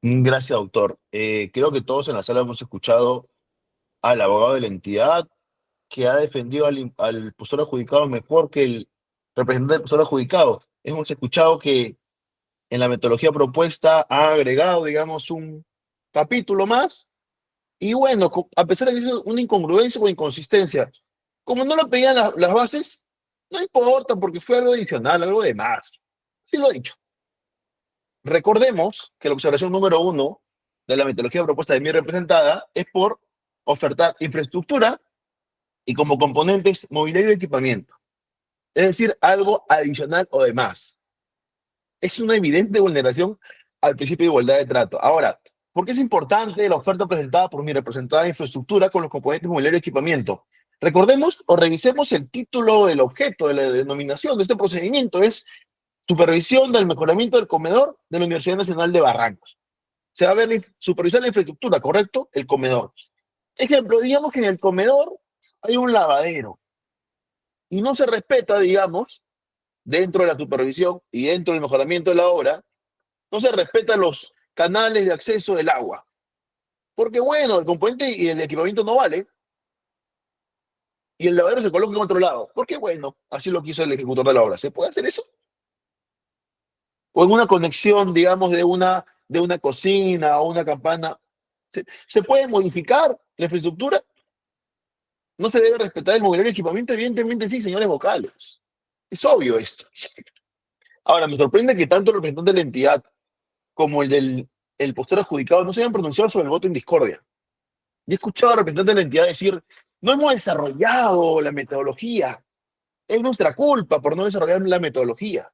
Gracias, doctor. Creo que todos en la sala hemos escuchado al abogado de la entidad que ha defendido al postor adjudicado mejor que el representante del postor adjudicado. Hemos escuchado que en la metodología propuesta ha agregado, digamos, un capítulo más. Y bueno, a pesar de que es una incongruencia o inconsistencia, como no lo pedían las bases, no importa porque fue algo adicional, algo de más. Sí lo he dicho. Recordemos que la observación número 1 de la metodología propuesta de mi representada es por ofertar infraestructura y como componentes mobiliario y equipamiento. Es decir, algo adicional o de más. Es una evidente vulneración al principio de igualdad de trato. Ahora, ¿por qué es importante la oferta presentada por mi representada de infraestructura con los componentes mobiliario y equipamiento? Recordemos o revisemos el título del objeto de la denominación de este procedimiento. Es supervisión del mejoramiento del comedor de la Universidad Nacional de Barrancos. Se va a ver supervisar la infraestructura, ¿correcto? El comedor. Ejemplo, digamos que en el comedor hay un lavadero y no se respeta, digamos, dentro de la supervisión y dentro del mejoramiento de la obra, no se respetan los canales de acceso del agua. Porque, bueno, el componente y el equipamiento no vale. Y el lavadero se coloca en otro lado. Porque, bueno, así lo quiso el ejecutor de la obra. ¿Se puede hacer eso? O en una conexión, digamos, de una cocina o una campana. ¿Se puede modificar la infraestructura? ¿No se debe respetar el mobiliario y equipamiento? Evidentemente sí, señores vocales. Es obvio esto. Ahora, me sorprende que tanto el representante de la entidad como el postor adjudicado no se hayan pronunciado sobre el voto en discordia. Y he escuchado al representante de la entidad decir: no hemos desarrollado la metodología. Es nuestra culpa por no desarrollar la metodología.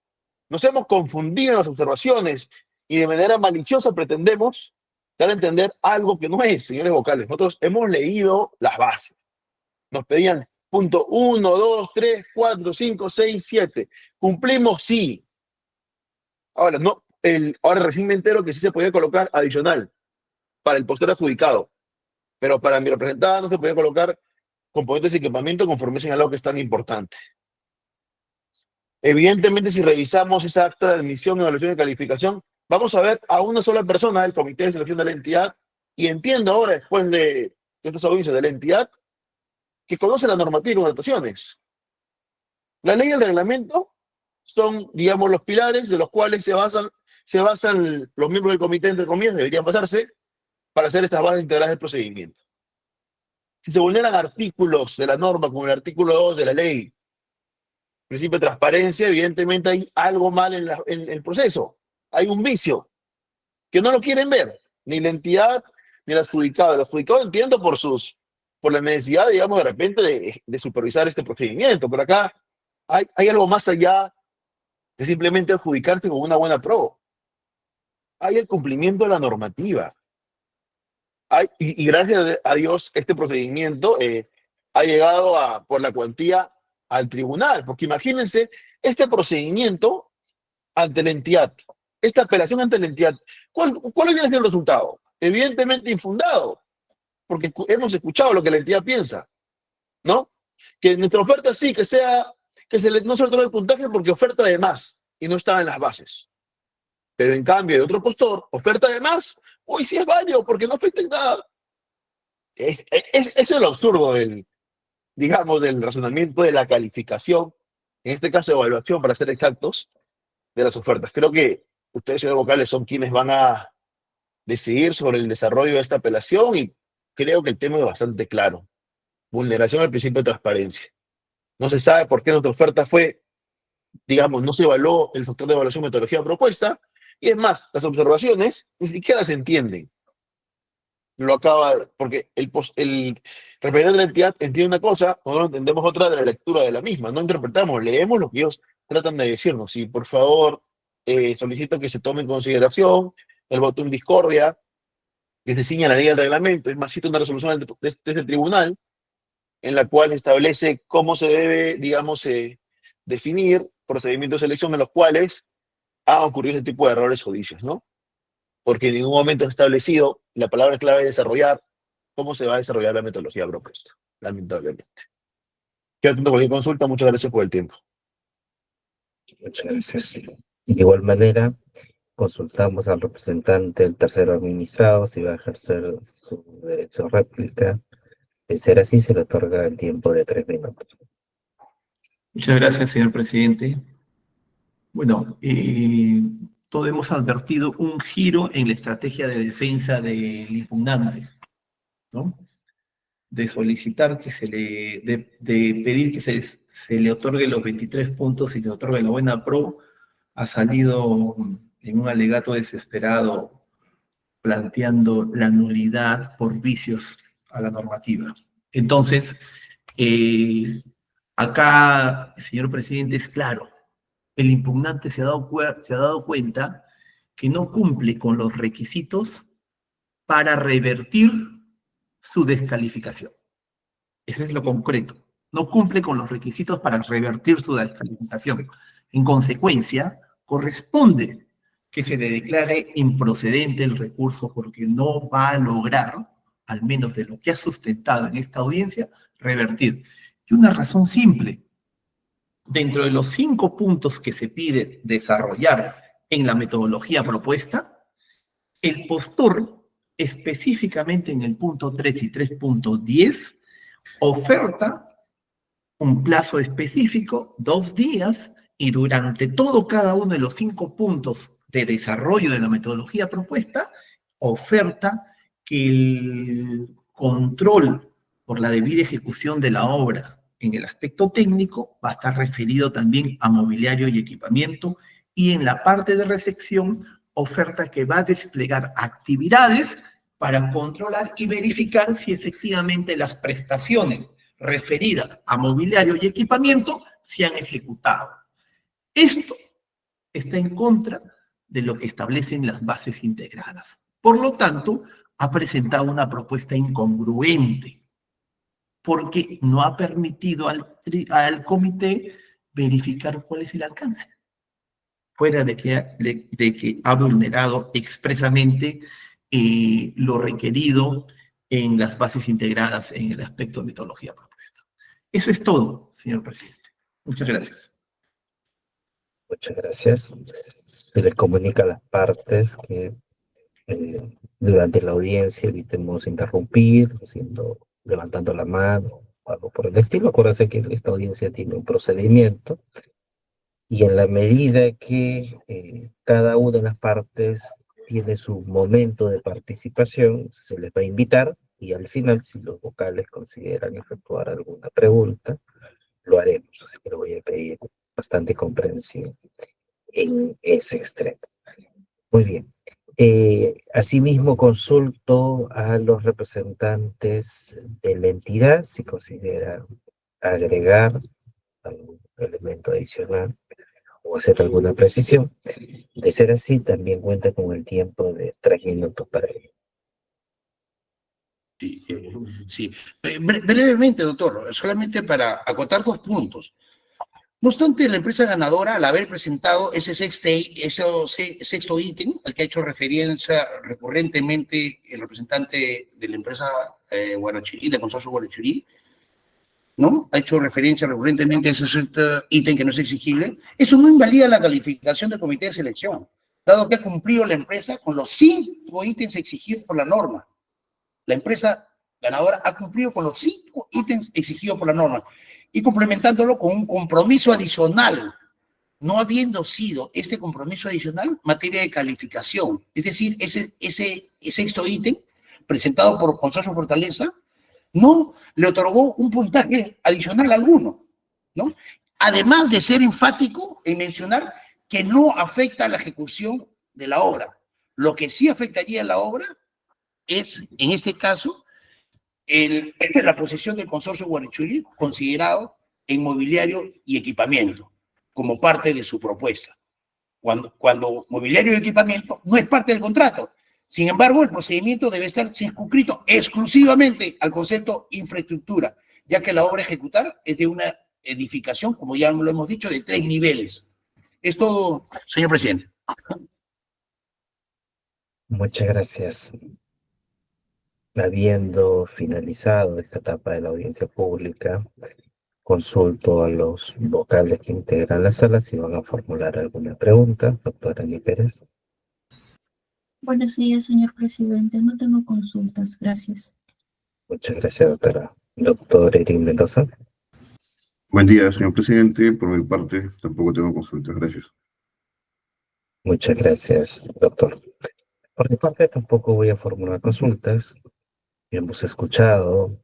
Nos hemos confundido en las observaciones y de manera maliciosa pretendemos dar a entender algo que no es, señores vocales. Nosotros hemos leído las bases. Nos pedían punto 1, 2, 3, 4, 5, 6, 7. Cumplimos, sí. Ahora, no, ahora recién me entero que sí se podía colocar adicional para el postor adjudicado, pero para mi representada no se podía colocar componentes de equipamiento conforme señalado que es tan importante. Evidentemente, si revisamos esa acta de admisión, evaluación y calificación, vamos a ver a una sola persona del comité de selección de la entidad, y entiendo ahora, después de estos audiencias de la entidad, que conoce la normativa y contrataciones. La ley y el reglamento son, digamos, los pilares de los cuales se basan los miembros del comité, entre comillas, deberían basarse para hacer estas bases integrales del procedimiento. Si se vulneran artículos de la norma, como el artículo 2 de la ley, principio de transparencia, evidentemente hay algo mal en el proceso. Hay un vicio que no lo quieren ver, ni la entidad ni el adjudicado. El adjudicado entiendo por la necesidad, digamos, de repente de supervisar este procedimiento, pero acá hay algo más allá de simplemente adjudicarse con una buena pro. Hay el cumplimiento de la normativa. Y gracias a Dios este procedimiento ha llegado por la cuantía al tribunal, porque imagínense este procedimiento ante la entidad, esta apelación ante la entidad, ¿cuál viene a ser el resultado? Evidentemente infundado, porque hemos escuchado lo que la entidad piensa, ¿no? Que nuestra oferta sí, no se le otorga el puntaje porque oferta de más y no estaba en las bases. Pero en cambio el otro postor, oferta de más, uy, sí es válido porque no afecta en nada. Eso es lo absurdo digamos, del razonamiento de la calificación, en este caso de evaluación, para ser exactos, de las ofertas. Creo que ustedes, señores vocales, son quienes van a decidir sobre el desarrollo de esta apelación y creo que el tema es bastante claro. Vulneración al principio de transparencia. No se sabe por qué nuestra oferta fue, digamos, no se evaluó el factor de evaluación metodología propuesta, y es más, las observaciones ni siquiera se entienden. Porque el representante de la entidad entiende una cosa, nosotros entendemos otra de la lectura de la misma, no interpretamos, leemos lo que ellos tratan de decirnos. Y por favor, solicito que se tome en consideración el voto en discordia, que se ciña la ley del reglamento, es más, cita una resolución de este tribunal, en la cual establece cómo se debe, digamos, definir procedimientos de selección en los cuales han ocurrido ese tipo de errores o vicios, ¿no? Porque en ningún momento es establecido la palabra clave de desarrollar cómo se va a desarrollar la metodología propuesta, lamentablemente. Quedo atento a cualquier consulta, muchas gracias por el tiempo. Muchas gracias. De igual manera, consultamos al representante del tercero administrado si va a ejercer su derecho a réplica. De ser así, se le otorga el tiempo de 3 minutos. Muchas gracias, señor presidente. Bueno, todos hemos advertido un giro en la estrategia de defensa del impugnante, ¿no? De solicitar que de pedir que se le otorgue los 23 puntos y se le otorgue la buena pro, ha salido en un alegato desesperado planteando la nulidad por vicios a la normativa. Entonces, acá, señor presidente, es claro, el impugnante se ha dado cuenta que no cumple con los requisitos para revertir su descalificación. Ese es lo concreto. No cumple con los requisitos para revertir su descalificación. En consecuencia, corresponde que se le declare improcedente el recurso porque no va a lograr, al menos de lo que ha sustentado en esta audiencia, revertir. Y una razón simple. Dentro de los 5 puntos que se pide desarrollar en la metodología propuesta, el postor, específicamente en el punto 3 y 3.10, oferta un plazo específico, 2 días, y durante cada uno de los 5 puntos de desarrollo de la metodología propuesta, oferta que el control por la debida ejecución de la obra en el aspecto técnico va a estar referido también a mobiliario y equipamiento, y en la parte de recepción, oferta que va a desplegar actividades para controlar y verificar si efectivamente las prestaciones referidas a mobiliario y equipamiento se han ejecutado. Esto está en contra de lo que establecen las bases integradas. Por lo tanto, ha presentado una propuesta incongruente, porque no ha permitido al comité verificar cuál es el alcance. fuera de que ha vulnerado expresamente lo requerido en las bases integradas en el aspecto de metodología propuesta. Eso es todo, señor presidente. Muchas gracias. Muchas gracias. Se les comunica a las partes que durante la audiencia evitemos interrumpir, levantando la mano o algo por el estilo. Acuérdense que esta audiencia tiene un procedimiento y en la medida que cada una de las partes tiene su momento de participación, se les va a invitar y al final, si los vocales consideran efectuar alguna pregunta, lo haremos. Así que le voy a pedir bastante comprensión en ese extremo. Muy bien. Asimismo, consulto a los representantes de la entidad si consideran agregar algún elemento adicional o hacer alguna precisión. De ser así, también cuenta con el tiempo de 3 minutos para ello. Sí, sí. Brevemente, doctor, solamente para acotar 2 puntos. No obstante, la empresa ganadora, al haber presentado ese sexto ítem, al que ha hecho referencia recurrentemente el representante de la empresa Guarachurí, del consorcio Guarachurí, ¿no? Ha hecho referencia recurrentemente a ese sexto ítem que no es exigible. Eso no invalida la calificación del comité de selección, dado que ha cumplido la empresa con los 5 ítems exigidos por la norma. La empresa ganadora ha cumplido con los 5 ítems exigidos por la norma y complementándolo con un compromiso adicional, no habiendo sido este compromiso adicional materia de calificación. Es decir, ese sexto ítem presentado por Consorcio Fortaleza no le otorgó un puntaje adicional alguno, ¿no? Además de ser enfático en mencionar que no afecta a la ejecución de la obra. Lo que sí afectaría a la obra es, en este caso, la posesión del consorcio Guarachurí considerado en mobiliario y equipamiento como parte de su propuesta. Cuando mobiliario y equipamiento no es parte del contrato. Sin embargo, el procedimiento debe estar circunscrito exclusivamente al concepto infraestructura, ya que la obra a ejecutar es de una edificación, como ya lo hemos dicho, de 3 niveles. Es todo, señor presidente. Muchas gracias. Habiendo finalizado esta etapa de la audiencia pública, consulto a los vocales que integran la sala si van a formular alguna pregunta. Doctora Ani Pérez. Buenos días, señor presidente. No tengo consultas. Gracias. Muchas gracias, doctora. Doctor Erin Mendoza. Buen día, señor presidente. Por mi parte, tampoco tengo consultas. Gracias. Muchas gracias, doctor. Por mi parte, tampoco voy a formular consultas. Hemos escuchado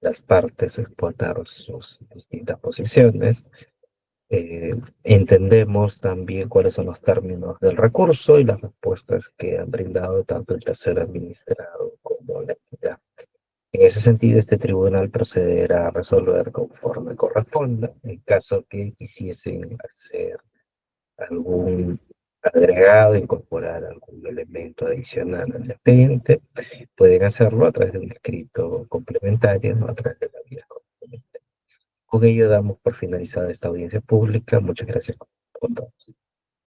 las partes exportar sus distintas posiciones. Entendemos también cuáles son los términos del recurso y las respuestas que han brindado tanto el tercer administrado como la entidad. En ese sentido, este tribunal procederá a resolver conforme corresponda. En caso que quisiesen hacer algún agregado, incorporar algún elemento adicional al expediente, pueden hacerlo a través de un escrito complementario, no a través de la vía complementaria. Con ello damos por finalizada esta audiencia pública. Muchas gracias con todos.